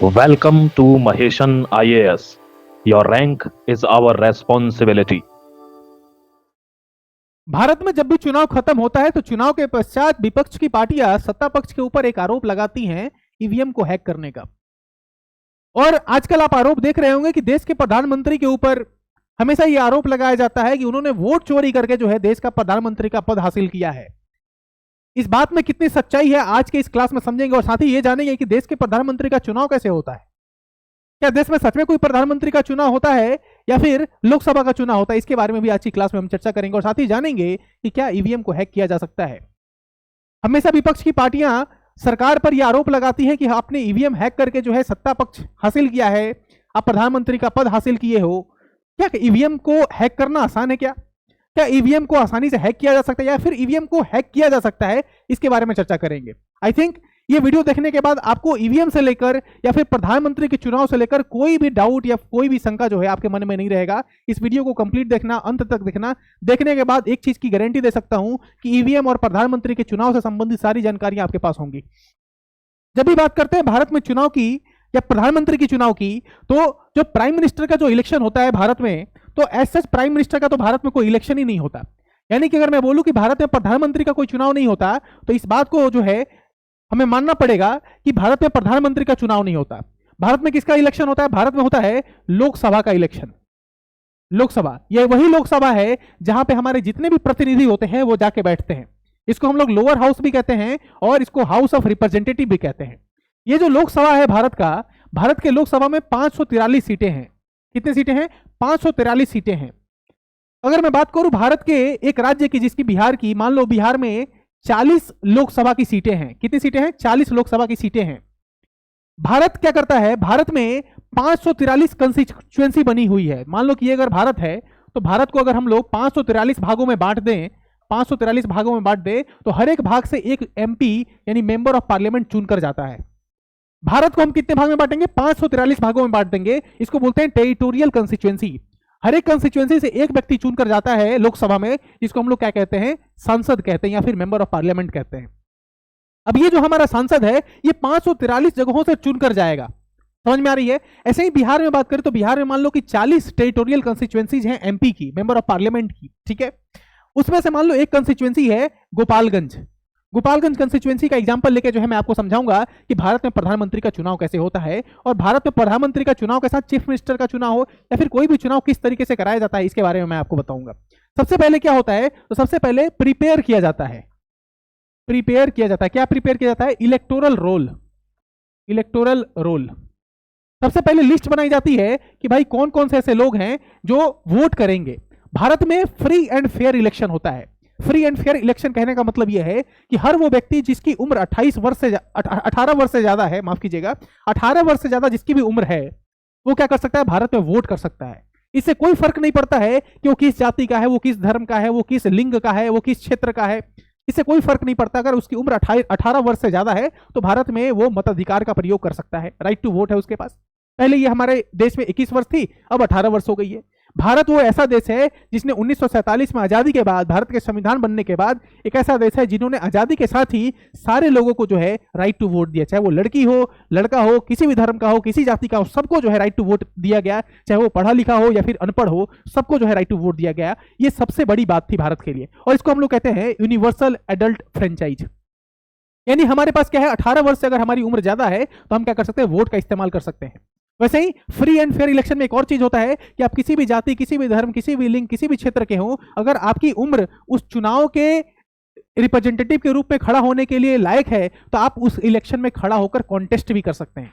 Welcome to Maheshan IAS. Your rank is our responsibility. Bharat में जब भी चुनाव खत्म होता है तो चुनाव के पश्चात विपक्ष की पार्टियां सत्ता पक्ष के ऊपर एक आरोप लगाती हैं ईवीएम को हैक करने का। और आजकल आप आरोप देख रहे होंगे कि देश के प्रधानमंत्री के ऊपर हमेशा ये आरोप लगाया जाता है कि उन्होंने वोट चोरी करके जो है देश का प्रधानमंत्री का पद हासिल किया है। इस बात में कितनी सच्चाई है आज के इस क्लास में समझेंगे और साथ ही ये जानेंगे कि देश के प्रधानमंत्री का चुनाव कैसे होता है। क्या देश में सच में कोई प्रधानमंत्री का चुनाव होता है या फिर लोकसभा का चुनाव होता है, इसके बारे में भी आज की क्लास में हम चर्चा करेंगे और साथ ही जानेंगे कि क्या ईवीएम को हैक किया जा सकता है। हमेशा विपक्ष की पार्टियां सरकार पर यह आरोप लगाती हैं कि आपने ईवीएम हैक करके जो है सत्ता पक्ष हासिल किया है, आप प्रधानमंत्री का पद हासिल किए हो। क्या ईवीएम को हैक करना आसान है? क्या ईवीएम को आसानी से हैक किया जा सकता है या फिर ईवीएम को हैक किया जा सकता है? इसके बारे में चर्चा करेंगे। आई थिंक ये वीडियो देखने के बाद आपको ईवीएम से लेकर या फिर प्रधानमंत्री के चुनाव से लेकर कोई भी डाउट या कोई भी शंका जो है आपके मन में नहीं रहेगा। इस वीडियो को कंप्लीट देखना, अंत तक देखना। देखने के बाद एक चीज की गारंटी दे सकता हूं कि ईवीएम और प्रधानमंत्री के चुनाव से संबंधित सारी जानकारियां आपके पास होंगी। जब भी बात करते हैं भारत में चुनाव की या प्रधानमंत्री की चुनाव की, तो जो प्राइम मिनिस्टर का जो इलेक्शन होता है भारत में, तो एज सच प्राइम मिनिस्टर का तो भारत में कोई इलेक्शन ही नहीं होता। यानी कि अगर मैं बोलूं कि भारत में प्रधानमंत्री का कोई चुनाव नहीं होता तो इस बात को जो है हमें मानना पड़ेगा कि भारत में प्रधानमंत्री का चुनाव नहीं होता। भारत में किसका इलेक्शन होता है? भारत में होता है लोकसभा का इलेक्शन। लोकसभा, यह वही लोकसभा है जहां पे हमारे जितने भी प्रतिनिधि होते हैं वो जाके बैठते हैं। इसको हम लोग लोअर हाउस भी कहते हैं और इसको हाउस ऑफ रिप्रेजेंटेटिव भी कहते हैं। ये जो लोकसभा है भारत के लोकसभा में 543 सीटें हैं। कितनी सीटें हैं? 543 सीटें हैं। अगर मैं बात करूं भारत के एक राज्य की, जिसकी बिहार की, मान लो बिहार में 40 लोकसभा की सीटें हैं। कितनी सीटें हैं? 40 लोकसभा की सीटें हैं। भारत क्या करता है? भारत में 543 कंस्टिट्यूएंसी बनी हुई है। मान लो कि ये अगर भारत है तो भारत को अगर हम लोग 543 भागों में बांट दें, 543 भागों में बांट दें तो हर एक भाग से एक एमपी यानी मेंबर ऑफ पार्लियामेंट चुनकर जाता है। भारत को हम कितने भाग में बांटेंगे? 543 भागों में बांट देंगे। इसको बोलते हैं टेरिटोरियल कंस्टिट्यूएंसी। हर एक कंस्टिट्यूएंसी से एक व्यक्ति चुनकर जाता है लोकसभा में, जिसको हम लोग क्या कहते हैं? सांसद कहते हैं या फिर मेंबर ऑफ पार्लियामेंट कहते हैं। अब ये जो हमारा सांसद है ये 543 जगहों से चुनकर जाएगा। समझ में आ रही है? ऐसे ही बिहार में बात करें तो बिहार में मान लो कि 40 टेरिटोरियल कंस्टिट्यूएंसीज हैं एमपी की, मेंबर ऑफ पार्लियामेंट की, ठीक है। उसमें से मान लो एक कंस्टिट्यूएंसी है गोपालगंज। गोपालगंज कंस्टिट्यूएंसी का एग्जांपल लेके जो है मैं आपको समझाऊंगा कि भारत में प्रधानमंत्री का चुनाव कैसे होता है और भारत में प्रधानमंत्री का चुनाव के साथ चीफ मिनिस्टर का चुनाव हो या फिर कोई भी चुनाव किस तरीके से कराया जाता है, इसके बारे में मैं आपको बताऊंगा। सबसे पहले क्या होता है? तो सबसे पहले प्रिपेयर किया जाता है। प्रिपेयर किया जाता है। क्या प्रिपेयर किया जाता है? Electoral roll. Electoral roll. सबसे पहले लिस्ट बनाई जाती है कि भाई कौन कौन से ऐसे लोग हैं जो वोट करेंगे। भारत में फ्री एंड फेयर इलेक्शन होता है। फ्री एंड फेयर इलेक्शन कहने का मतलब यह है कि हर वो व्यक्ति जिसकी उम्र 18 वर्ष से ज्यादा है, माफ कीजिएगा, 18 वर्ष से ज्यादा जिसकी भी उम्र है, वो क्या कर सकता है? भारत में वोट कर सकता है। इससे कोई फर्क नहीं पड़ता है कि वो किस जाति का है, वो किस धर्म का है, वो किस लिंग का है, वो किस क्षेत्र का है। इससे कोई फर्क नहीं पड़ता। अगर उसकी उम्र 18 वर्ष से ज्यादा है तो भारत में वो मताधिकार का प्रयोग कर सकता है। राइट टू वोट है उसके पास। पहले ये हमारे देश में 21 वर्ष थी, अब 18 वर्ष हो गई है। भारत वो ऐसा देश है जिसने 1947 में आजादी के बाद, भारत के संविधान बनने के बाद, एक ऐसा देश है जिन्होंने आजादी के साथ ही सारे लोगों को जो है राइट टू वोट दिया। चाहे वो लड़की हो, लड़का हो, किसी भी धर्म का हो, किसी जाति का हो, सबको जो है राइट टू वोट दिया गया। चाहे वो पढ़ा लिखा हो या फिर अनपढ़ हो, सबको जो है राइट टू वोट दिया गया। ये सबसे बड़ी बात थी भारत के लिए और इसको हम लोग कहते हैं यूनिवर्सल एडल्ट फ्रेंचाइज। यानी हमारे पास क्या है? 18 वर्ष से अगर हमारी उम्र ज्यादा है तो हम क्या कर सकते हैं? वोट का इस्तेमाल कर सकते हैं। वैसे ही फ्री एंड फेयर इलेक्शन में एक और चीज होता है कि आप किसी भी जाति, किसी भी धर्म, किसी भी लिंग, किसी भी क्षेत्र के हो, अगर आपकी उम्र उस चुनाव के रिप्रेजेंटेटिव के रूप में खड़ा होने के लिए लायक है तो आप उस इलेक्शन में खड़ा होकर कॉन्टेस्ट भी कर सकते हैं।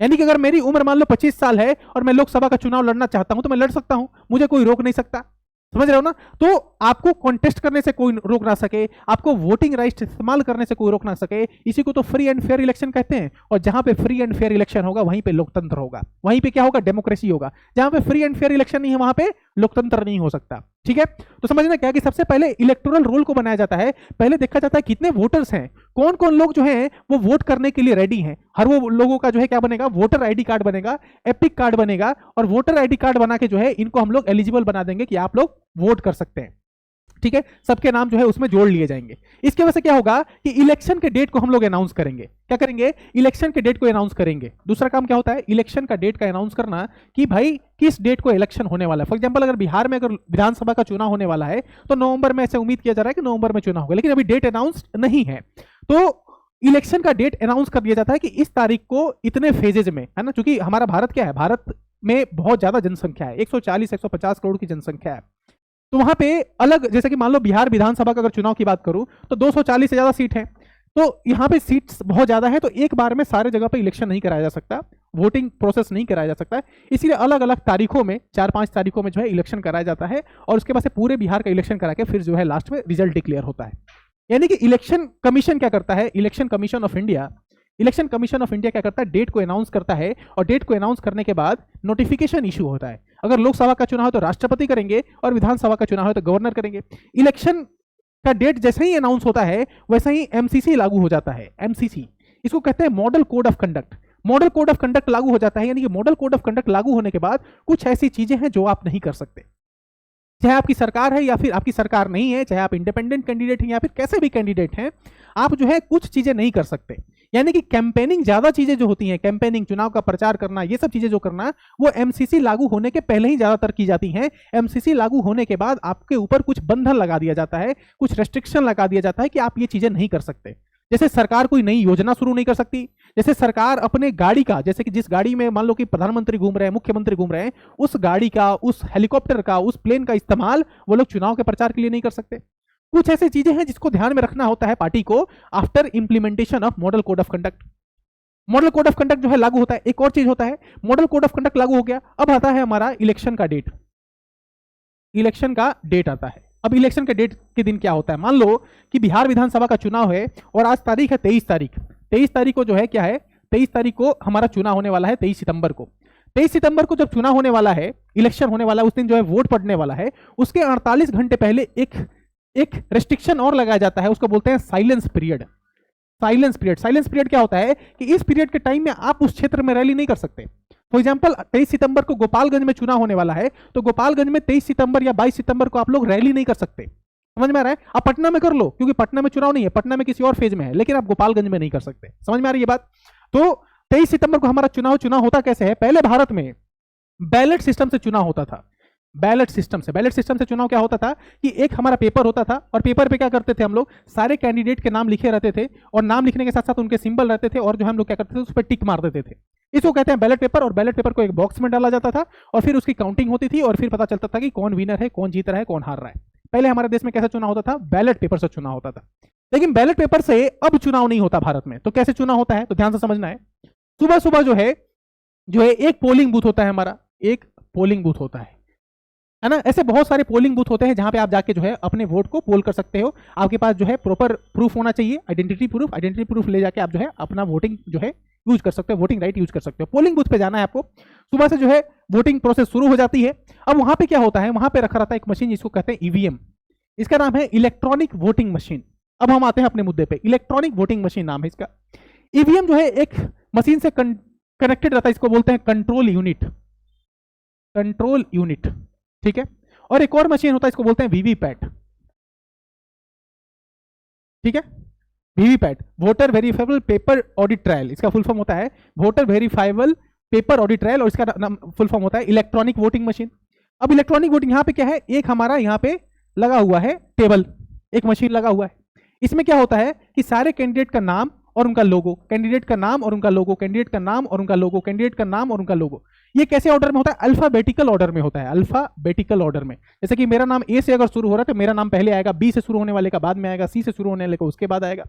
यानी कि अगर मेरी उम्र मान लो 25 साल है और मैं लोकसभा का चुनाव लड़ना चाहता हूं तो मैं लड़ सकता हूं, मुझे कोई रोक नहीं सकता। समझ रहे हो ना? तो आपको कॉन्टेस्ट करने से कोई रोक ना सके, आपको वोटिंग राइट इस्तेमाल करने से कोई रोक ना सके। इसी को तो फ्री एंड फेयर इलेक्शन कहते हैं। और जहां पे फ्री एंड फेयर इलेक्शन होगा वहीं पे लोकतंत्र होगा, वहीं पे क्या होगा? डेमोक्रेसी होगा। जहां पे फ्री एंड फेयर इलेक्शन नहीं है वहां पे लोकतंत्र नहीं हो सकता। ठीक है, तो समझना क्या कि सबसे पहले इलेक्टोरल रोल को बनाया जाता है। पहले देखा जाता है कितने वोटर्स हैं, कौन कौन लोग जो हैं वो वोट करने के लिए रेडी हैं। हर वो लोगों का जो है क्या बनेगा? वोटर आईडी कार्ड बनेगा, एपिक कार्ड बनेगा और वोटर आईडी कार्ड बना के जो है इनको हम लोग एलिजिबल बना देंगे कि आप लोग वोट कर सकते हैं। ठीक है, सबके नाम जो है उसमें जोड़ लिए जाएंगे। इसके वजह से क्या होगा कि इलेक्शन के डेट को हम लोग अनाउंस करेंगे। क्या करेंगे? इलेक्शन के डेट को अनाउंस करेंगे। दूसरा काम क्या होता है? इलेक्शन का डेट का अनाउंस करना कि भाई किस डेट को इलेक्शन होने वाला है। फॉर एग्जांपल अगर बिहार में अगर विधानसभा का चुनाव होने वाला है तो नवंबर में ऐसे उम्मीद किया जा रहा है कि नवंबर में चुनाव होगा, लेकिन अभी डेट अनाउंस नहीं है। तो इलेक्शन का डेट अनाउंस कर दिया जाता है कि इस तारीख को इतने फेजेज में, है ना, क्योंकि हमारा भारत क्या है, भारत में बहुत ज्यादा जनसंख्या है, 140-150 करोड़ की जनसंख्या है। तो वहां पे अलग, जैसे कि मान लो बिहार विधानसभा का अगर चुनाव की बात करूं तो 240 से ज्यादा सीट है, तो यहाँ पे सीट्स बहुत ज्यादा है, तो एक बार में सारे जगह पे इलेक्शन नहीं कराया जा सकता, वोटिंग प्रोसेस नहीं कराया जा सकता, इसीलिए अलग अलग तारीखों में 4-5 तारीखों में जो है इलेक्शन कराया जाता है, और उसके बाद से पूरे बिहार का इलेक्शन करा के फिर जो है लास्ट में रिजल्ट डिक्लेयर होता है। यानी कि इलेक्शन कमीशन क्या करता है, इलेक्शन कमीशन ऑफ इंडिया क्या करता है, डेट को अनाउंस करता है, और डेट को अनाउंस करने के बाद नोटिफिकेशन इशू होता है। अगर लोकसभा का चुनाव है तो राष्ट्रपति करेंगे, और विधानसभा का चुनाव है तो गवर्नर करेंगे। इलेक्शन का डेट जैसे ही अनाउंस होता है वैसे ही एमसीसी लागू हो जाता है। एमसीसी इसको कहते हैं model code of conduct. Model code of conduct लागू हो जाता है, यानी कि मॉडल कोड ऑफ कंडक्ट लागू होने के बाद कुछ ऐसी चीजें हैं जो आप नहीं कर सकते, चाहे आपकी सरकार है या फिर आपकी सरकार नहीं है, चाहे आप इंडिपेंडेंट कैंडिडेट हैं या फिर कैसे भी कैंडिडेट हैं, आप जो है कुछ चीजें नहीं कर सकते। यानी कि कैंपेनिंग, ज्यादा चीजें जो होती हैं, कैंपेनिंग, चुनाव का प्रचार करना, ये सब चीजें जो करना, वो एमसीसी लागू होने के पहले ही ज्यादातर की जाती हैं। एमसीसी लागू होने के बाद आपके ऊपर कुछ बंधन लगा दिया जाता है, कुछ रेस्ट्रिक्शन लगा दिया जाता है कि आप ये चीजें नहीं कर सकते। जैसे सरकार कोई नई योजना शुरू नहीं कर सकती, जैसे सरकार अपने गाड़ी का, जैसे कि जिस गाड़ी में मान लो कि प्रधानमंत्री घूम रहे हैं, मुख्यमंत्री घूम रहे हैं, उस गाड़ी का, उस हेलीकॉप्टर का, उस प्लेन का इस्तेमाल वो लोग चुनाव के प्रचार के लिए नहीं कर सकते। कुछ ऐसी चीजें हैं जिसको ध्यान में रखना होता है पार्टी को after implementation of model code of conduct. Model code of conduct जो है लागू होता है। एक और चीज होता है, मॉडल कोड ऑफ कंडक्ट लागू हो गया, अब आता है हमारा इलेक्शन का डेट। इलेक्शन का डेट आता है। अब इलेक्शन के डेट के दिन क्या होता है, मान लो कि बिहार विधानसभा का चुनाव है और आज तारीख है 23 तारीख। 23 तारीख को जो है क्या है, 23 तारीख को हमारा चुनाव होने वाला है, 23 सितंबर को। 23 सितंबर को जब चुनाव होने वाला है, इलेक्शन होने वाला है, उस दिन जो है वोट पड़ने वाला है, उसके 48 घंटे पहले एक रेस्ट्रिक्शन और लगाया जाता है, उसको बोलते हैं साइलेंस पीरियड। साइलेंस पीरियड क्या होता है कि इस पीरियड के टाइम में आप उस क्षेत्र में रैली नहीं कर सकते। फॉर एग्जाम्पल 23 सितंबर को गोपालगंज में चुनाव होने वाला है, तो गोपालगंज में 23 सितंबर या 22 सितंबर को आप लोग रैली नहीं कर सकते। समझ में आ रहा है? आप पटना में कर लो, क्योंकि पटना में चुनाव नहीं है, पटना में किसी और फेज में है, लेकिन आप गोपालगंज में नहीं कर सकते। समझ में आ रही है बात? तो 23 सितंबर को हमारा चुनाव होता कैसे है, पहले भारत में बैलेट सिस्टम से चुनाव होता था। बैलेट सिस्टम से चुनाव क्या होता था कि एक हमारा पेपर होता था, और पेपर पे क्या करते थे हम लोग, सारे कैंडिडेट के नाम लिखे रहते थे, और नाम लिखने के साथ साथ उनके सिंबल रहते थे, और जो हम लोग क्या करते थे उस पर टिक मार देते थे। इसको कहते हैं बैलेट पेपर। और बैलेट पेपर को एक बॉक्स में डाला जाता था, और फिर उसकी काउंटिंग होती थी, और फिर पता चलता था कि कौन विनर है, कौन जीत रहा है, कौन हार रहा है। पहले हमारे देश में कैसा चुनाव होता था, बैलेट पेपर से चुनाव होता था। लेकिन बैलेट पेपर से अब चुनाव नहीं होता भारत में। तो कैसे चुनाव होता है, तो ध्यान से समझना है। सुबह सुबह जो है एक पोलिंग बूथ होता है हमारा, एक पोलिंग बूथ होता है ना। ऐसे बहुत सारे पोलिंग बूथ होते हैं जहां पे आप जाके जो है अपने वोट को पोल कर सकते हो। आपके पास जो है प्रॉपर प्रूफ होना चाहिए, आइडेंटिटी प्रूफ ले जाके आप जो है अपना वोटिंग जो है यूज कर सकते हो, वोटिंग राइट यूज कर सकते हो। पोलिंग बूथ पे जाना है आपको, सुबह से जो है वोटिंग प्रोसेस शुरू हो जाती है। अब वहां पे क्या होता है, वहां पे रखा रहता है एक मशीन जिसको कहते हैं ईवीएम। इसका नाम है इलेक्ट्रॉनिक वोटिंग मशीन। अब हम आते हैं अपने मुद्दे पे, इलेक्ट्रॉनिक वोटिंग मशीन नाम है इसका। ईवीएम जो है एक मशीन से कनेक्टेड रहता है, इसको बोलते हैं कंट्रोल यूनिट, ठीक है। और एक और मशीन होता है, इसको बोलते हैं वीवीपैट, ठीक है। VVPAT, voter verifiable paper audit trial, इसका फुल फॉर्म होता है voter verifiable paper audit trial, और इसका फुल फॉर्म होता है इलेक्ट्रॉनिक वोटिंग मशीन। अब इलेक्ट्रॉनिक वोटिंग यहाँ पे क्या है, एक हमारा यहाँ पे लगा हुआ है टेबल, एक मशीन लगा हुआ है। इसमें क्या होता है कि सारे कैंडिडेट का नाम और उनका लोगो, कैंडिडेट का नाम और उनका लोगो, कैंडिडेट का नाम और उनका लोगो, कैंडिडेट का नाम और उनका लोगो, ये कैसे ऑर्डर में होता है, अल्फाबेटिकल ऑर्डर में होता है। अल्फाबेटिकल ऑर्डर में, जैसे कि मेरा नाम ए से अगर शुरू हो रहा है तो मेरा नाम पहले आएगा, बी से शुरू होने वाले का बाद में आएगा, सी से शुरू होने वाले का उसके बाद आएगा।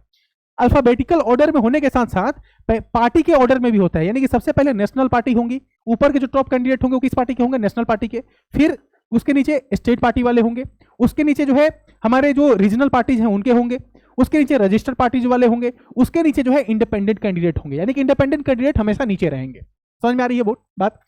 अल्फाबेटिकल ऑर्डर में होने के साथ साथ पार्टी के ऑर्डर में भी होता है, यानी कि सबसे पहले नेशनल पार्टी होंगी, ऊपर के जो टॉप कैंडिडेट होंगे वो किस पार्टी के होंगे, नेशनल पार्टी के, फिर उसके नीचे स्टेट पार्टी वाले होंगे, उसके नीचे जो है हमारे जो रीजनल पार्टीज हैं उनके होंगे, उसके नीचे रजिस्टर्ड पार्टीज वाले होंगे, उसके नीचे जो है इंडिपेंडेंट कैंडिडेट होंगे, यानी कि इंडिपेंडेंट कैंडिडेट हमेशा नीचे रहेंगे। समझ में आ रही है बात?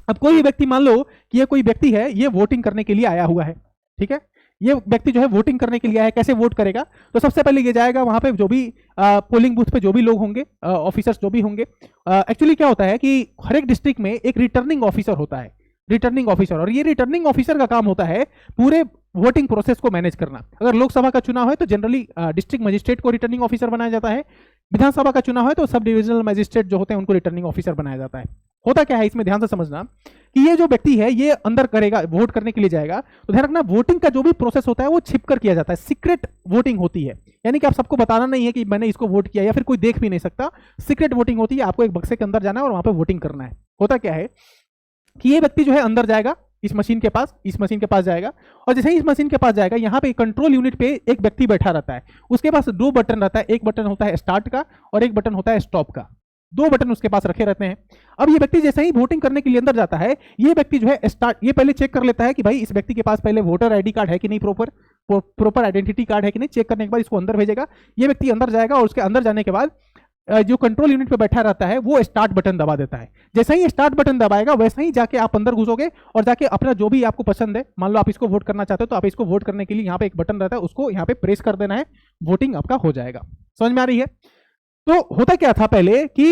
अब कोई भी व्यक्ति, मान लो कि ये कोई व्यक्ति है, ये वोटिंग करने के लिए आया हुआ है, ठीक है। ये व्यक्ति जो है वोटिंग करने के लिए आया है, कैसे वोट करेगा, तो सबसे पहले ये जाएगा वहां पे जो भी पोलिंग बूथ पे जो भी लोग होंगे, ऑफिसर्स जो भी होंगे। एक्चुअली क्या होता है कि हर एक डिस्ट्रिक्ट में एक रिटर्निंग ऑफिसर होता है। Returning officer. और ये रिटर्निंग ऑफिसर का काम होता है पूरे वोटिंग प्रोसेस को मैनेज करना। अगर लोकसभा का चुनाव है तो जनरली डिस्ट्रिक्ट मजिस्ट्रेट को रिटर्निंग ऑफिसर बनाया जाता है। विधानसभा का चुनाव है तो सब डिविजनल मजिस्ट्रेट जो होते हैं उनको रिटर्निंग ऑफिसर बनाया जाता है। होता क्या है इसमें ध्यान से समझना कि ये जो व्यक्ति है ये अंदर करेगा, वोट करने के लिए जाएगा, तो ध्यान रखना वोटिंग का जो भी प्रोसेस होता है वो छिपकर किया जाता है, सीक्रेट वोटिंग होती है। यानी कि आप सबको बताना नहीं है कि मैंने इसको वोट किया, या फिर कोई देख भी नहीं सकता। सीक्रेट वोटिंग होती है, आपको एक बक्से के अंदर जाना है और वहां पर वोटिंग करना है। होता क्या है कि ये व्यक्ति जो है अंदर जाएगा इस मशीन के पास जाएगा, और जैसे ही इस मशीन के पास जाएगा यहाँ पे कंट्रोल यूनिट पे एक व्यक्ति बैठा रहता है। उसके पास दो बटन रहता है, एक बटन होता है स्टार्ट का और एक बटन होता है स्टॉप का। दो बटन उसके पास रखे रहते हैं। अब ये व्यक्ति जैसे ही वोटिंग करने के लिए अंदर जाता है, ये व्यक्ति जो है स्टार्ट, ये पहले चेक कर लेता है कि भाई इस व्यक्ति के पास पहले वोटर आईडी कार्ड है कि नहीं, प्रॉपर आइडेंटिटी कार्ड है कि नहीं। चेक करने के बाद इसको अंदर भेजेगा। ये व्यक्ति अंदर जाएगा और उसके अंदर जाने के बाद जो कंट्रोल यूनिट पे बैठा रहता है वो स्टार्ट बटन दबा देता है। जैसे ही स्टार्ट बटन दबाएगा वैसे ही जाके आप अंदर घुसोगे और जाके अपना जो भी आपको पसंद है, मान लो आप इसको वोट करना चाहते हो तो आप इसको वोट करने के लिए यहाँ पे एक बटन रहता है, उसको यहाँ पे प्रेस कर देना है, वोटिंग आपका हो जाएगा। समझ में आ रही है? तो होता क्या था पहले कि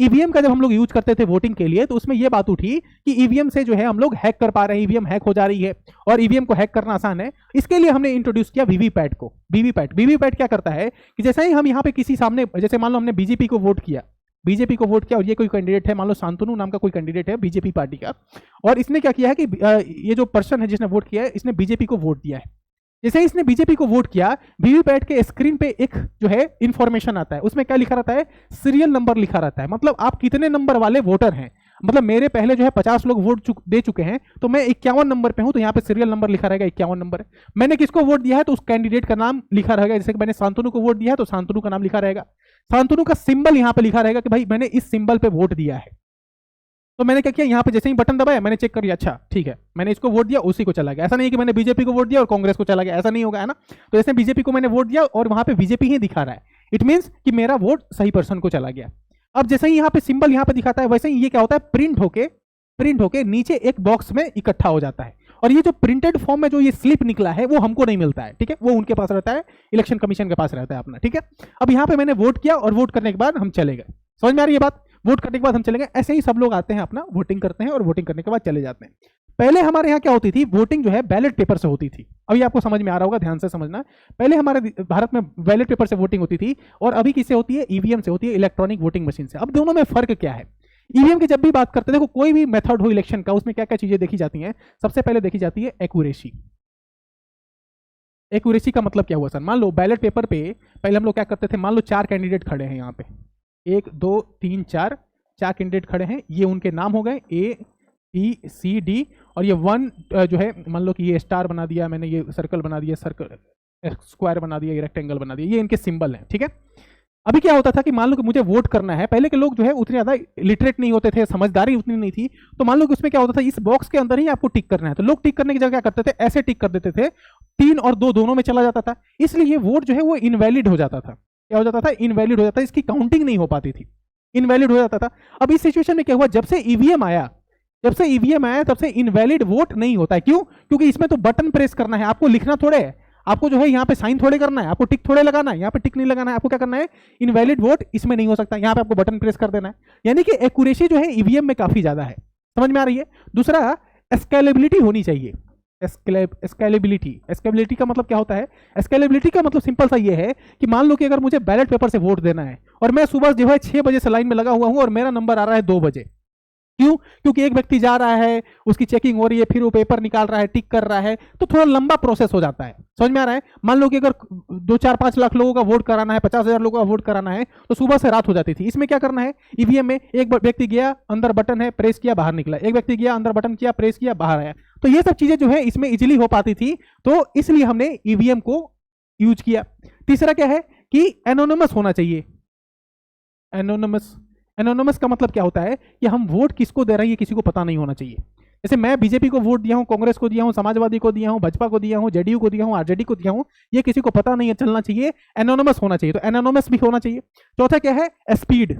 ईवीएम का जब हम लोग यूज करते थे वोटिंग के लिए तो उसमें यह बात उठी कि ईवीएम से जो है हम लोग हैक कर पा रहे हैं, ईवीएम हैक हो जा रही है और ईवीएम को हैक करना आसान है। इसके लिए हमने इंट्रोड्यूस किया वीवीपैट को। वीवीपैट क्या करता है कि जैसे ही हम यहाँ पे किसी सामने, जैसे मान लो हमने बीजेपी को वोट किया और ये कोई कैंडिडेट है, मान लो शांतनु नाम का कोई कैंडिडेट है बीजेपी पार्टी का, और इसने क्या किया है कि ये जो पर्सन है जिसने वोट किया है इसने बीजेपी को वोट दिया है। जैसे इसने बीजेपी को वोट किया, वीवीपैट के स्क्रीन पे एक जो है इंफॉर्मेशन आता है, उसमें क्या लिखा रहता है, सीरियल नंबर लिखा रहता है। मतलब आप कितने नंबर वाले वोटर हैं। मतलब मेरे पहले जो है 50 लोग वोट दे चुके हैं तो मैं 51 नंबर पे हूं, तो यहाँ पे सीरियल नंबर लिखा रहेगा 51 नंबर। मैंने किसको वोट दिया है तो उस कैंडिडेट का नाम लिखा रहेगा। जैसे कि मैंने शांतनु को वोट दिया है तो शांतनु का नाम लिखा रहेगा, शांतनु का सिंबल यहाँ पे लिखा रहेगा कि भाई मैंने इस सिंबल पे वोट दिया है। तो मैंने क्या किया, यहाँ पे जैसे ही बटन दबाया मैंने चेक कर लिया, अच्छा ठीक है मैंने इसको वोट दिया, उसी को चला गया। ऐसा नहीं कि मैंने बीजेपी को वोट दिया और कांग्रेस को चला गया, ऐसा नहीं होगा, है ना। तो जैसे बीजेपी को मैंने वोट दिया और वहां पे बीजेपी ही दिखा रहा है, इट मींस कि मेरा वोट सही पर्सन को चला गया। अब जैसे ही यहाँ पे सिंबल यहाँ पे दिखाता है वैसे ही ये क्या होता है, प्रिंट होके नीचे एक बॉक्स में इकट्ठा हो जाता है। और ये जो प्रिंटेड फॉर्म में जो ये स्लिप निकला है वो हमको नहीं मिलता है, ठीक है, वो उनके पास रहता है, इलेक्शन कमीशन के पास रहता है अपना, ठीक है। अब यहाँ पे मैंने वोट किया और वोट करने के बाद हम चले गए। समझ में आ रही है बात? वोट करने के बाद हम चले गए। ऐसे ही सब लोग आते हैं, अपना वोटिंग करते हैं और वोटिंग करने के बाद चले जाते हैं। पहले हमारे यहाँ क्या होती थी, वोटिंग जो है बैलेट पेपर से होती थी। अभी आपको समझ में आ रहा होगा, ध्यान से समझना। पहले हमारे भारत में बैलेट पेपर से वोटिंग होती थी और अभी किससे होती है, ईवीएम से होती है, इलेक्ट्रॉनिक वोटिंग मशीन से। अब दोनों में फर्क क्या है? ईवीएम की जब भी बात करते हैं, देखो कोई भी मेथड हो इलेक्शन का, उसमें क्या क्या चीजें देखी जाती हैं। सबसे पहले देखी जाती है एक्यूरेसी। एक्यूरेसी का मतलब क्या हुआ सर? मान लो बैलेट पेपर पे पहले हम लोग क्या करते थे, मान लो 4 कैंडिडेट खड़े हैं यहाँ पे, 1 2 3 4 कैंडिडेट खड़े हैं, ये उनके नाम हो गए A B C D, और ये 1 जो है मान लो कि ये स्टार बना दिया मैंने, ये सर्कल बना दिया, सर्कल स्क्वायर बना दिया, ये रेक्टेंगल बना दिया, ये इनके सिंबल हैं, ठीक है। अभी क्या होता था कि मान लो कि मुझे वोट करना है, पहले के लोग जो है उतने ज्यादा लिटरेट नहीं होते थे, समझदारी उतनी नहीं थी, तो मान लो कि उसमें क्या होता था, इस बॉक्स के अंदर ही आपको टिक करना है, तो लोग टिक करने की जगह क्या करते थे, ऐसे टिक कर देते थे, 3 और 2 दोनों में चला जाता था, इसलिए वोट जो है वो इनवैलिड हो जाता था। क्या हो जाता था? इनवैलिड हो जाता था, इसकी काउंटिंग नहीं हो पाती थी, इनवैलिड हो जाता था। अब इस सिचुएशन में क्या हुआ, जब से ईवीएम आया तब से इनवैलिड वोट नहीं होता है। क्यों? क्योंकि इसमें तो बटन प्रेस करना है, आपको लिखना थोड़े है, आपको जो है यहाँ पे साइन थोड़े करना है, आपको टिक थोड़े लगाना है, यहाँ पे टिक नहीं लगाना है, आपको क्या करना है, इनवैलिड वोट इसमें नहीं हो सकता, यहाँ पे आपको बटन प्रेस कर देना है। यानी कि एक्यूरेसी जो है ईवीएम में काफी ज्यादा है। समझ में आ रही है? दूसरा, स्केलेबिलिटी होनी चाहिए। स्केलेबिलिटी का मतलब क्या होता है? स्केलेबिलिटी का मतलब सिंपल सा ये है कि मान लो कि अगर मुझे बैलेट पेपर से वोट देना है और मैं सुबह जो है 6 बजे से लाइन में लगा हुआ हूं और मेरा नंबर आ रहा है 2 बजे। क्यों? क्योंकि एक व्यक्ति जा रहा है, उसकी चेकिंग हो रही है, फिर वो पेपर निकाल रहा है, टिक कर रहा है, तो थोड़ा लंबा प्रोसेस हो जाता है। समझ में आ रहा है? मान लो कि अगर 2-4-5 लाख लोगों का वोट कराना है, 50,000 लोगों का वोट कराना है, तो सुबह से रात हो जाती थी। इसमें क्या करना है, ईवीएम में एक व्यक्ति गया, अंदर बटन है, प्रेस किया, बाहर निकला, एक व्यक्ति गया, अंदर बटन किया, प्रेस किया, बाहर आया। तो ये सब चीजें जो है इसमें इजिली हो पाती थी, तो इसलिए हमने ईवीएम को यूज किया। तीसरा क्या है कि एनोनिमस होना चाहिए। एनोनिमस का मतलब क्या होता है कि हम वोट किसको दे रहे हैं ये किसी को पता नहीं होना चाहिए। जैसे मैं बीजेपी को वोट दिया हूं, कांग्रेस को दिया हूं, समाजवादी को दिया हूं, भाजपा को दिया हूं, जेडीयू को दिया हूं, आरजेडी को दिया हूं, ये किसी को पता नहीं है, चलना चाहिए, एनोनिमस होना चाहिए। तो एनोनिमस भी होना चाहिए। चौथा क्या है, स्पीड।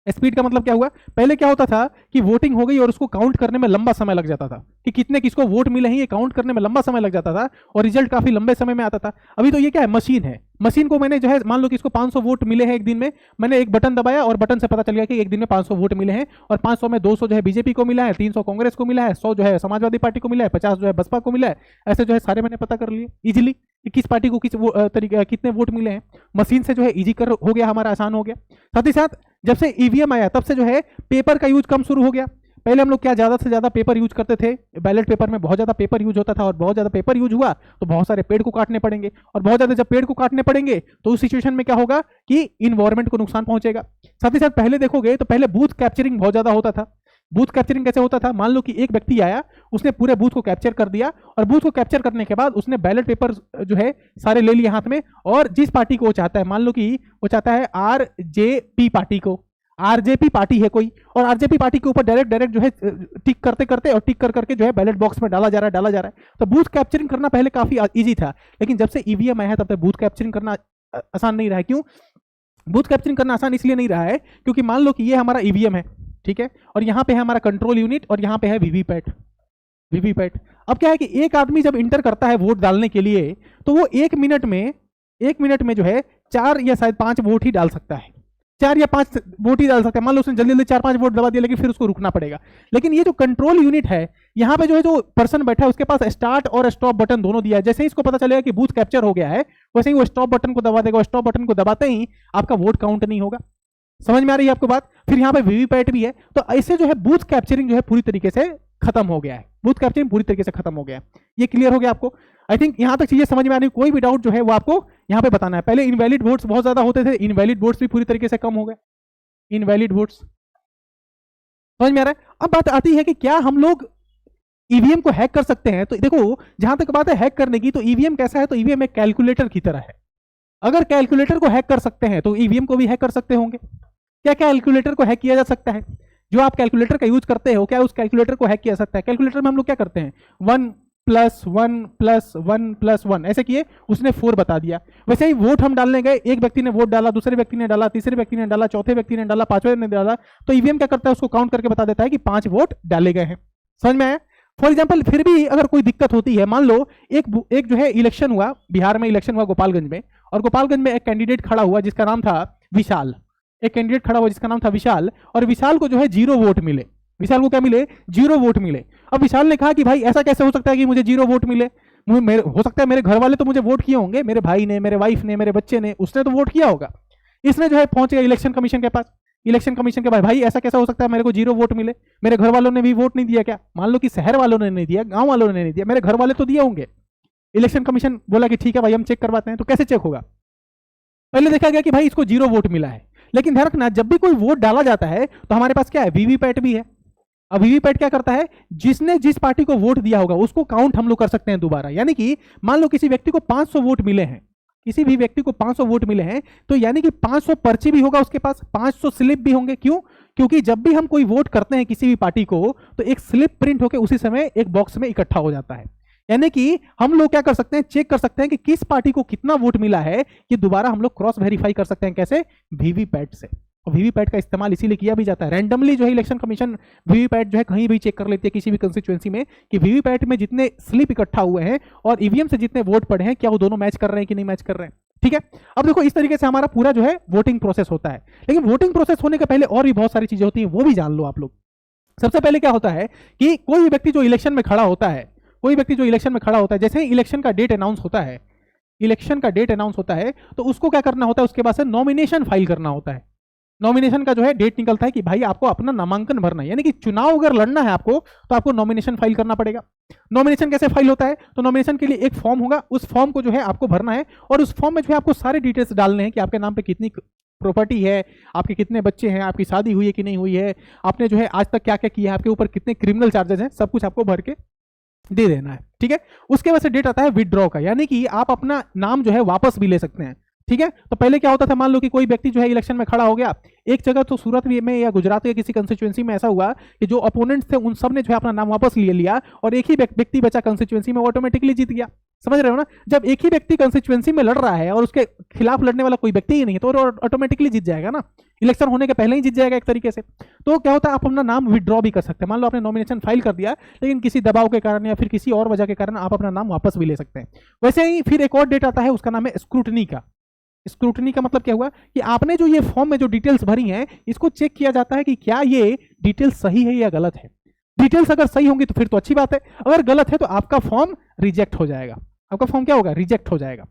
स्पीड का मतलब क्या हुआ, पहले क्या होता था कि वोटिंग हो गई और उसको काउंट करने में लंबा समय लग जाता था कि कितने किसको वोट मिले हैं, ये काउंट करने में लंबा समय लग जाता था और रिजल्ट काफी लंबे समय में आता था। अभी तो ये क्या है, मशीन है, मशीन को मैंने जो है मान लो कि इसको 500 वोट मिले हैं एक दिन में, मैंने एक बटन दबाया और बटन से पता चल गया कि एक दिन में 500 वोट मिले हैं और 500 में 200 जो है बीजेपी को मिला है, 300 कांग्रेस को मिला है, 100 जो है समाजवादी पार्टी को मिला है, 50 जो है बसपा को मिला है। ऐसे जो है सारे मैंने पता कर लिए इजीली कि किस पार्टी को कितने वोट मिले हैं। मशीन से जो है इजी कर हो गया, हमारा आसान हो गया। साथ ही साथ जब से ईवीएम आया तब से जो है पेपर का यूज कम शुरू हो गया। पहले हम लोग क्या ज्यादा से ज्यादा पेपर यूज करते थे, बैलेट पेपर में बहुत ज्यादा पेपर यूज होता था और बहुत ज्यादा पेपर यूज हुआ तो बहुत सारे पेड़ को काटने पड़ेंगे और बहुत ज्यादा जब पेड़ को काटने पड़ेंगे तो उस सिचुएशन में क्या होगा कि इन्वायरमेंट को नुकसान पहुंचेगा। साथ ही साथ पहले देखोगे तो पहले बूथ कैप्चरिंग बहुत ज्यादा होता था। बूथ कैप्चरिंग कैसे होता था, मान लो कि एक व्यक्ति आया, उसने पूरे बूथ को कैप्चर कर दिया और बूथ को कैप्चर करने के बाद उसने बैलेट पेपर जो है सारे ले लिए हाथ में और जिस पार्टी को वो चाहता है, मान लो कि वो चाहता है आरजेपी पार्टी को, आरजेपी पार्टी है कोई और आरजेपी पार्टी के ऊपर डायरेक्ट जो है टिक करते करते और टिक कर करके जो है बैलेट बॉक्स में डाला जा रहा है। तो बूथ कैप्चरिंग करना पहले काफी इजी था, लेकिन जब से ईवीएम आया है तब तक बूथ कैप्चरिंग करना आसान नहीं रहा है। क्यों बूथ कैप्चरिंग करना आसान इसलिए नहीं रहा है क्योंकि मान लो कि ये हमारा ईवीएम है, ठीक है, और यहाँ पे है हमारा कंट्रोल यूनिट और यहाँ पे है वीवीपैट। अब क्या है कि एक आदमी जब इंटर करता है वोट डालने के लिए तो वो एक मिनट में जो है 4 या शायद 5 वोट ही डाल सकता है, 4 या 5 वोट ही डाल सकता है। मान लो उसने जल्दी जल्दी 4-5 वोट दबा दिया लेकिन फिर उसको रुकना पड़ेगा। लेकिन ये जो कंट्रोल यूनिट है, यहाँ पे जो है जो पर्सन बैठा है उसके पास स्टार्ट और स्टॉप बटन दोनों दिया है। जैसे ही इसको पता चलेगा कि बूथ कैप्चर हो गया है वैसे ही वो स्टॉप बटन को दबा देगा। स्टॉप बटन को दबाते ही आपका वोट काउंट नहीं होगा। समझ में आ रही है आपको बात। फिर यहाँ पे वीवीपैट भी है। तो ऐसे जो है बूथ कैप्चरिंग जो है पूरी तरीके से खत्म हो गया है। बूथ कैप्चरिंग पूरी तरीके से खत्म हो गया है। ये क्लियर हो गया आपको। आई थिंक यहाँ तक चीजें समझ में आ रही। कोई भी डाउट जो है वो आपको यहाँ पे बताना है। पहले इनवैलिड वोट्स बहुत ज्यादा होते थे, इनवैलिड वोट्स भी पूरी तरीके से कम हो गए। इनवैलिड वोट्स समझ में आ रहा है। अब बात आती है कि क्या हम लोग ईवीएम को हैक कर सकते हैं। तो देखो जहां तक बात है हैक करने की, तो ईवीएम कैसा है, तो ईवीएम एक कैलकुलेटर की तरह है। अगर कैलकुलेटर को हैक कर सकते हैं तो ईवीएम को भी हैक कर सकते होंगे। क्या कैलकुलेटर को हैक किया जा सकता है? जो आप कैलकुलेटर का यूज करते हो, क्या उस कैलकुलेटर को हैक किया जा सकता है? कैलकुलेटर में हम लोग क्या करते हैं, 1 + 1 + 1 + 1 ऐसे किए, उसने 4 बता दिया। वैसे ही वोट हम डालने गए, एक व्यक्ति ने वोट डाला, दूसरे व्यक्ति ने डाला, तीसरे व्यक्ति ने डाला, चौथे व्यक्ति ने डाला, पांचवें ने डाला, तो ईवीएम क्या करता है, उसको काउंट करके बता देता है कि 5 वोट डाले गए हैं। समझ में आया। फॉर एग्जाम्पल फिर भी अगर कोई दिक्कत होती है, मान लो एक जो है इलेक्शन हुआ, बिहार में इलेक्शन हुआ गोपालगंज में, और गोपालगंज में एक कैंडिडेट खड़ा हुआ जिसका नाम था विशाल। एक कैंडिडेट खड़ा हुआ जिसका नाम था विशाल, और विशाल को जो है 0 वोट मिले। विशाल को क्या मिले? 0 वोट मिले। अब विशाल ने कहा कि भाई ऐसा कैसे हो सकता है कि मुझे 0 वोट मिले, हो सकता है मेरे घर वाले तो मुझे वोट किए होंगे, मेरे भाई ने, मेरे वाइफ ने, मेरे बच्चे ने, उसने तो वोट किया होगा। इसने जो है पहुंच गया इलेक्शन कमीशन के पास। इलेक्शन कमीशन के भाई ऐसा कैसा हो सकता है मेरे को 0 वोट मिले, मेरे घर वालों ने भी वोट नहीं दिया क्या? मान लो कि शहर वालों ने नहीं दिया, गांव वालों ने नहीं दिया, मेरे घर वाले तो दिए होंगे। इलेक्शन कमीशन बोला कि ठीक है भाई हम चेक करवाते हैं। तो कैसे चेक होगा? पहले देखा गया कि भाई इसको 0 वोट मिला है। लेकिन ध्यान रखना, जब भी कोई वोट डाला जाता है तो हमारे पास क्या है, वीवीपैट भी है। अब वीवीपैट क्या करता है, जिसने जिस पार्टी को वोट दिया होगा उसको काउंट हम लोग कर सकते हैं दोबारा। यानी कि मान लो किसी व्यक्ति को 500 वोट मिले हैं, किसी भी व्यक्ति को 500 वोट मिले हैं, तो यानी कि 500 पर्ची भी होगा उसके पास, 500 स्लिप भी होंगे। क्यों? क्योंकि जब भी हम कोई वोट करते हैं किसी भी पार्टी को, तो एक स्लिप प्रिंट होकर उसी समय एक बॉक्स में इकट्ठा हो जाता है। यानी कि हम लोग क्या कर सकते हैं, चेक कर सकते हैं कि किस पार्टी को कितना वोट मिला है। ये दोबारा हम लोग क्रॉस वेरीफाई कर सकते हैं। कैसे? वीवीपैट से। और वीवीपैट का इस्तेमाल इसीलिए किया भी जाता है। रैंडमली जो है इलेक्शन कमीशन वीवीपैट जो है कहीं भी चेक कर लेती है किसी भी कंस्टिट्यूएंसी में, कि वीवीपैट में जितने स्लिप इकट्ठा हुए हैं और ईवीएम से जितने वोट पड़े हैं, क्या वो दोनों मैच कर रहे हैं कि नहीं मैच कर रहे हैं। ठीक है। अब देखो इस तरीके से हमारा पूरा जो है वोटिंग प्रोसेस होता है। लेकिन वोटिंग प्रोसेस होने के पहले और भी बहुत सारी चीजें होती हैं, वो भी जान लो आप लोग। सबसे पहले क्या होता है कि कोई भी व्यक्ति जो इलेक्शन में खड़ा होता है, जैसे ही इलेक्शन का डेट अनाउंस होता है, तो उसको क्या करना होता है, उसके बाद से नॉमिनेशन फाइल करना होता है। नॉमिनेशन का जो है डेट निकलता है कि भाई आपको अपना नामांकन भरना है। यानी कि चुनाव अगर लड़ना है आपको, तो आपको नॉमिनेशन फाइल करना पड़ेगा। नॉमिनेशन कैसे फाइल होता है? तो नॉमिनेशन के लिए एक फॉर्म होगा, उस फॉर्म को जो है आपको भरना है, और उस फॉर्म में जो है आपको सारे डिटेल्स डालने हैं कि आपके नाम पे कितनी प्रॉपर्टी है, आपके कितने बच्चे हैं, आपकी शादी हुई है कि नहीं हुई है, आपने जो है आज तक क्या क्या किया है, आपके ऊपर कितने क्रिमिनल चार्जेस हैं, सब कुछ आपको भर के दे देना है। ठीक है। उसके बाद से डेट आता है विड्रॉ का, यानी कि आप अपना नाम जो है वापस भी ले सकते हैं। ठीक है। तो पहले क्या होता था, मान लो कि कोई व्यक्ति जो है इलेक्शन में खड़ा हो गया, एक जगह तो सूरत में या गुजरात या किसी कंस्टिट्यूएंसी में ऐसा हुआ कि जो अपोनेंट्स थे उन सब ने जो है अपना नाम वापस ले लिया और एक ही व्यक्ति बचा कंस्टिट्यूएंसी में, वो ऑटोमेटिकली जीत गया। समझ रहे हो ना? जब एक ही व्यक्ति कंस्टिट्यूएंसी में लड़ रहा है और उसके खिलाफ लड़ने वाला कोई व्यक्ति ही नहीं है तो ऑटोमेटिकली जीत जाएगा ना, इलेक्शन होने के पहले ही जीत जाएगा एक तरीके से। तो क्या होता है, आप अपना नाम विड्रॉ भी कर सकते हैं। मान लो आपने नॉमिनेशन फाइल कर दिया, लेकिन किसी दबाव के कारण या फिर किसी और वजह के कारण आप अपना नाम वापस भी ले सकते हैं। वैसे ही फिर एक और डेट आता है, उसका नाम है स्क्रूटनी का। स्क्रूटनी का मतलब क्या हुआ कि आपने जो ये फॉर्म में जो डिटेल्स भरी हैं, इसको चेक किया जाता है कि क्या ये डिटेल्स सही है या गलत है। डिटेल्स अगर सही होंगी तो फिर तो अच्छी बात है, अगर गलत है तो आपका फॉर्म रिजेक्ट हो जाएगा। आपका फॉर्म क्या होगा? रिजेक्ट हो जाएगा।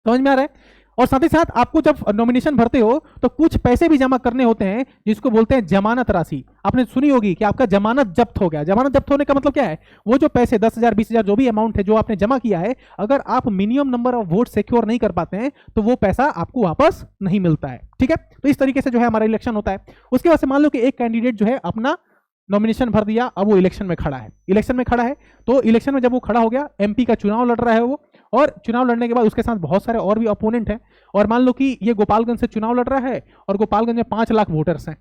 समझ में आ रहा है? और साथ ही साथ आपको जब नॉमिनेशन भरते हो तो कुछ पैसे भी जमा करने होते हैं, जिसको बोलते हैं जमानत राशि। आपने सुनी होगी कि आपका जमानत जब्त हो गया। जमानत जब्त होने का मतलब क्या है? वो जो पैसे 10,000 20,000 जो भी अमाउंट है जो आपने जमा किया है, अगर आप minimum number of vote secure नहीं कर पाते हैं तो वो पैसा आपको वापस नहीं मिलता है। ठीक है, तो इस तरीके से जो है हमारा इलेक्शन होता है। उसके बाद से मान लो कि एक कैंडिडेट जो है अपना नॉमिनेशन भर दिया, अब वो इलेक्शन में खड़ा है। इलेक्शन में खड़ा है तो इलेक्शन में जब वो खड़ा हो गया, एमपी का चुनाव लड़ रहा है वो, और चुनाव लड़ने के बाद उसके साथ बहुत सारे और भी अपोनेंट हैं। और मान लो कि ये गोपालगंज से चुनाव लड़ रहा है और गोपालगंज में 5 लाख वोटर्स हैं,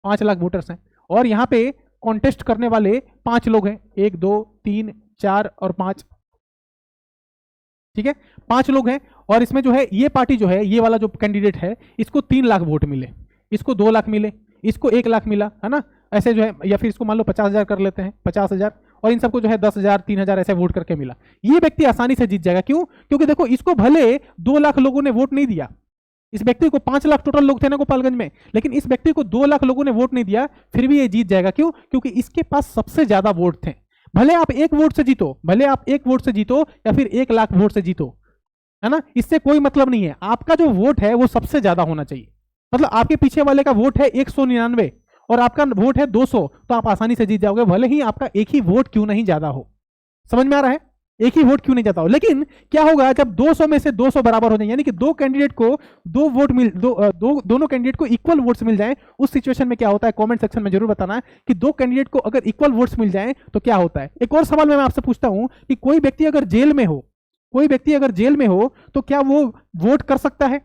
5 लाख वोटर्स हैं, और यहाँ पे कॉन्टेस्ट करने वाले 5 लोग हैं, 1 2 3 4 और 5। ठीक है, 5 लोग हैं। और इसमें जो है ये पार्टी जो है, ये वाला जो कैंडिडेट है, इसको 3 लाख वोट मिले, इसको 2 लाख मिले, इसको 1 लाख मिला, है ना, ऐसे जो है, या फिर इसको मान लो 50,000 कर लेते हैं, 50,000, और इन सबको जो है 10,000 3,000 ऐसे वोट करके मिला। ये व्यक्ति आसानी से जीत जाएगा। क्यों? क्योंकि देखो, इसको भले 2 लाख लोगों ने वोट नहीं दिया, इस व्यक्ति को 5 लाख टोटल लोग थे ना गोपालगंज में, लेकिन इस व्यक्ति को 2 लाख लोगों ने वोट नहीं दिया, फिर भी ये जीत जाएगा। क्यों? क्योंकि इसके पास सबसे ज्यादा वोट थे। भले आप 1 वोट से जीतो, भले आप 1 वोट से जीतो या फिर 1 लाख वोट से जीतो, है ना, इससे कोई मतलब नहीं है। आपका जो वोट है वो सबसे ज्यादा होना चाहिए। मतलब आपके पीछे वाले का वोट है 199 और आपका वोट है 200, तो आप आसानी से जीत जाओगे, भले ही आपका एक ही वोट क्यों नहीं ज्यादा हो। समझ में आ रहा है? एक ही वोट क्यों नहीं जाता हो। लेकिन क्या होगा जब 200 में से 200 बराबर हो जाए, यानी कि दो कैंडिडेट को दोनों कैंडिडेट को इक्वल वोट्स मिल जाए, उस सिचुएशन में क्या होता है? कमेंट सेक्शन में जरूर बताना कि दो कैंडिडेट को अगर इक्वल वोट्स मिल जाए तो क्या होता है। एक और सवाल मैं आपसे पूछता हूं कि कोई व्यक्ति अगर जेल में हो, कोई व्यक्ति अगर जेल में हो तो क्या वो वोट कर सकता है?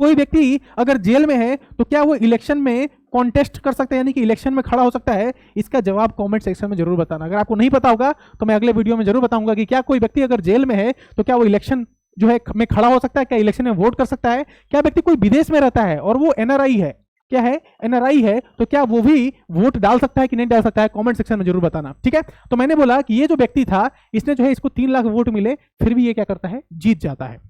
कोई व्यक्ति अगर जेल में है तो क्या वो इलेक्शन में कॉन्टेस्ट कर सकता है, यानी कि इलेक्शन में खड़ा हो सकता है? इसका जवाब कमेंट सेक्शन में जरूर बताना। अगर आपको नहीं पता होगा तो मैं अगले वीडियो में जरूर बताऊंगा कि क्या कोई व्यक्ति अगर जेल में है तो क्या वो इलेक्शन जो है में खड़ा हो सकता है, क्या इलेक्शन में वोट कर सकता है? क्या व्यक्ति कोई विदेश में रहता है और वो एनआरआई है, क्या है, एनआरआई है, तो क्या वो भी वोट डाल सकता है कि नहीं डाल सकता है? कमेंट सेक्शन में जरूर बताना। ठीक है, तो मैंने बोला कि ये जो व्यक्ति था, इसने जो है, इसको 3 लाख वोट मिले, फिर भी ये क्या करता है? जीत जाता है।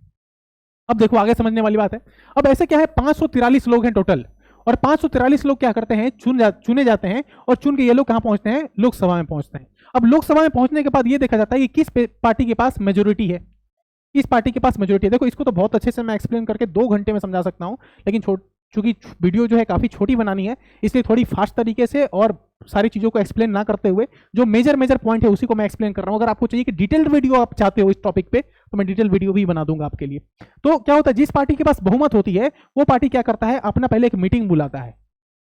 अब देखो आगे समझने वाली बात है। अब ऐसे क्या है, 543 लोग हैं टोटल, और 543 लोग क्या करते हैं? चुने जाते हैं, और चुन के ये लोग कहां पहुंचते हैं? लोकसभा में पहुंचते हैं। अब लोकसभा में पहुंचने के बाद ये देखा जाता है कि किस पार्टी के पास मेजोरिटी है, किस पार्टी के पास मेजोरिटी है। देखो, इसको तो बहुत अच्छे से मैं एक्सप्लेन करके 2 घंटे में समझा सकता हूं, लेकिन चूंकि वीडियो जो है काफी छोटी बनानी है, इसलिए थोड़ी फास्ट तरीके से और सारी चीजों को एक्सप्लेन ना करते हुए जो मेजर पॉइंट है उसी को मैं एक्सप्लेन कर रहा हूं। अगर आपको चाहिए कि डिटेल्ड वीडियो आप चाहते हो इस टॉपिक पे, तो मैं डिटेल वीडियो भी बना दूंगा आपके लिए। तो क्या होता है, जिस पार्टी के पास बहुमत होती है वो पार्टी क्या करता है? अपना पहले एक मीटिंग बुलाता है।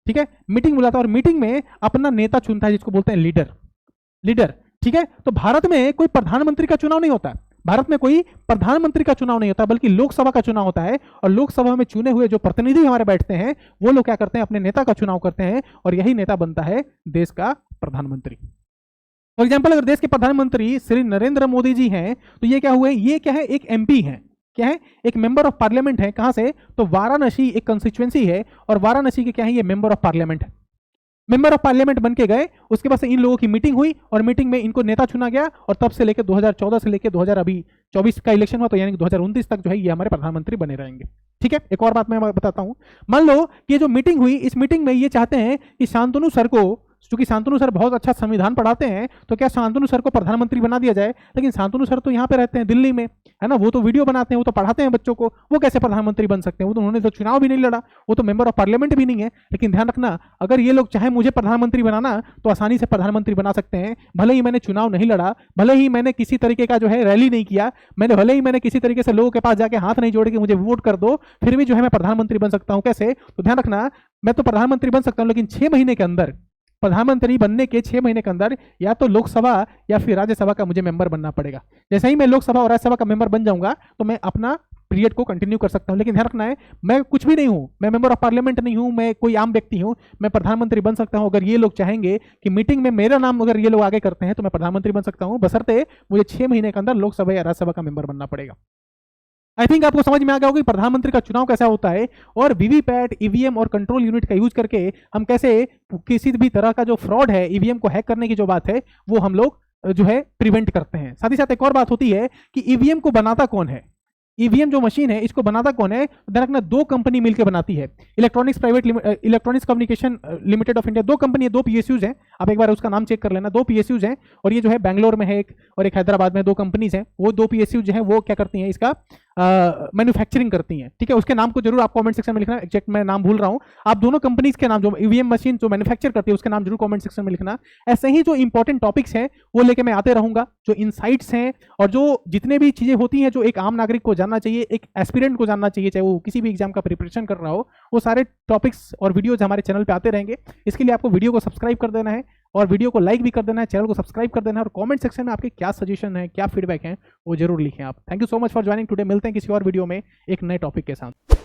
ठीक है, मीटिंग बुलाता है, और मीटिंग में अपना नेता चुनता है, जिसको बोलते हैं लीडर। ठीक है, तो भारत में कोई प्रधानमंत्री का चुनाव नहीं होता, भारत में कोई प्रधानमंत्री का चुनाव नहीं होता, बल्कि लोकसभा का चुनाव होता है। और लोकसभा में चुने हुए जो प्रतिनिधि हमारे बैठते हैं, वो लोग क्या करते हैं? अपने नेता का चुनाव करते हैं, और यही नेता बनता है देश का प्रधानमंत्री। फॉर एग्जाम्पल, अगर देश के प्रधानमंत्री श्री नरेंद्र मोदी जी हैं, तो ये क्या हुए? ये क्या है? एक एमपी है, क्या है? एक मेंबर ऑफ पार्लियामेंट है। कहां से? तो वाराणसी एक कंस्टिट्यूएंसी है, और वाराणसी के क्या है? ये मेंबर ऑफ पार्लियामेंट है। मेंबर ऑफ पार्लियामेंट बन के गए, उसके बाद से इन लोगों की मीटिंग हुई, और मीटिंग में इनको नेता चुना गया, और तब से लेकर 2014 से लेकर 2024 का इलेक्शन हुआ, तो यानी कि 2029 तक जो है ये हमारे प्रधानमंत्री बने रहेंगे। ठीक है, एक और बात मैं बताता हूं। मान लो कि ये जो मीटिंग हुई, इस मीटिंग में ये चाहते हैं कि शांतनु सर को, क्योंकि शांतनु सर बहुत अच्छा संविधान पढ़ाते हैं, तो क्या शांतनु सर को प्रधानमंत्री बना दिया जाए? लेकिन शांतनु सर तो यहाँ पे रहते हैं दिल्ली में, है ना, वो तो वीडियो बनाते हैं, वो तो पढ़ाते हैं बच्चों को, वो कैसे प्रधानमंत्री बन सकते हैं? वो तो, उन्होंने तो चुनाव भी नहीं लड़ा, वो तो मेंबर ऑफ पार्लियामेंट भी नहीं है। लेकिन ध्यान रखना, अगर ये लोग चाहे मुझे प्रधानमंत्री बनाना तो आसानी से प्रधानमंत्री बना सकते हैं। भले ही मैंने चुनाव नहीं लड़ा, भले ही मैंने किसी तरीके का जो है रैली नहीं किया, भले ही मैंने किसी तरीके से लोगों के पास जाके हाथ नहीं जोड़े कि मुझे वोट कर दो, फिर भी जो है मैं प्रधानमंत्री बन सकता हूं। कैसे? तो ध्यान रखना, मैं तो प्रधानमंत्री बन सकता हूं, लेकिन 6 महीने के अंदर, प्रधानमंत्री बनने के 6 महीने के अंदर, या तो लोकसभा या फिर राज्यसभा का मुझे मेंबर बनना पड़ेगा। जैसे ही मैं लोकसभा और राज्यसभा का मेंबर बन जाऊंगा, तो मैं अपना पीरियड को कंटिन्यू कर सकता हूं। लेकिन ध्यान रखना है, मैं कुछ भी नहीं हूं, मैं मेंबर ऑफ पार्लियामेंट नहीं हूं, मैं कोई आम व्यक्ति हूं, मैं प्रधानमंत्री बन सकता हूं। अगर ये लोग चाहेंगे कि मीटिंग में मेरा नाम अगर ये लोग आगे करते हैं तो मैं प्रधानमंत्री बन सकता हूं, बशर्ते मुझे 6 महीने के अंदर लोकसभा या राज्यसभा का मेंबर बनना पड़ेगा। आई थिंक आपको समझ में आ गया होगा कि प्रधानमंत्री का चुनाव कैसा होता है और वीवीपैट, ईवीएम और कंट्रोल यूनिट का यूज करके हम कैसे किसी भी तरह का जो फ्रॉड है, ईवीएम को हैक करने की जो बात है, वो हम लोग जो है प्रिवेंट करते हैं। साथ ही साथ एक और बात होती है कि ईवीएम को बनाता कौन है, ईवीएम जो मशीन है इसको बनाता कौन है, ध्यान रखना 2 कंपनी मिलकर बनाती है। Electronics communication limited of India, 2 company है, 2 पीएसयूज हैं, आप एक बार उसका नाम चेक कर लेना, 2 पीएसयूज हैं। और ये जो है बैंगलोर में है एक, और एक हैदराबाद में, 2 कंपनीज हैं। वो 2 पीएसयू जो है वो क्या करती हैं, इसका मैन्युफैक्चरिंग करती हैं। ठीक है, उसके नाम को जरूर आप कमेंट सेक्शन में लिखना, एग्जैक्ट मैं नाम भूल रहा हूं। आप दोनों कंपनीज के नाम, जो ईवीएम मशीन जो मैन्युफैक्चर करती है उसके नाम जरूर कमेंट सेक्शन में लिखना। ऐसे ही जो इंपॉर्टेंट टॉपिक्स हैं वो लेके मैं आते रहूंगा, जो इनसाइट्स हैं और जो जितने भी चीजें होती हैं जो एक आम नागरिक को जानना चाहिए, एक एस्पिरेंट को जानना चाहिए, चाहे वो किसी भी एग्जाम का प्रिपरेशन कर रहा हो, वो सारे टॉपिक्स और वीडियोज हमारे चैनल पे आते रहेंगे। इसके लिए आपको वीडियो को सब्सक्राइब कर देना है और वीडियो को लाइक भी कर देना है, चैनल को सब्सक्राइब कर देना है, और कमेंट सेक्शन में आपके क्या सजेशन है, क्या फीडबैक है, वो जरूर लिखें आप। Thank you so much for joining today. मिलते हैं किसी और वीडियो में एक नए टॉपिक के साथ।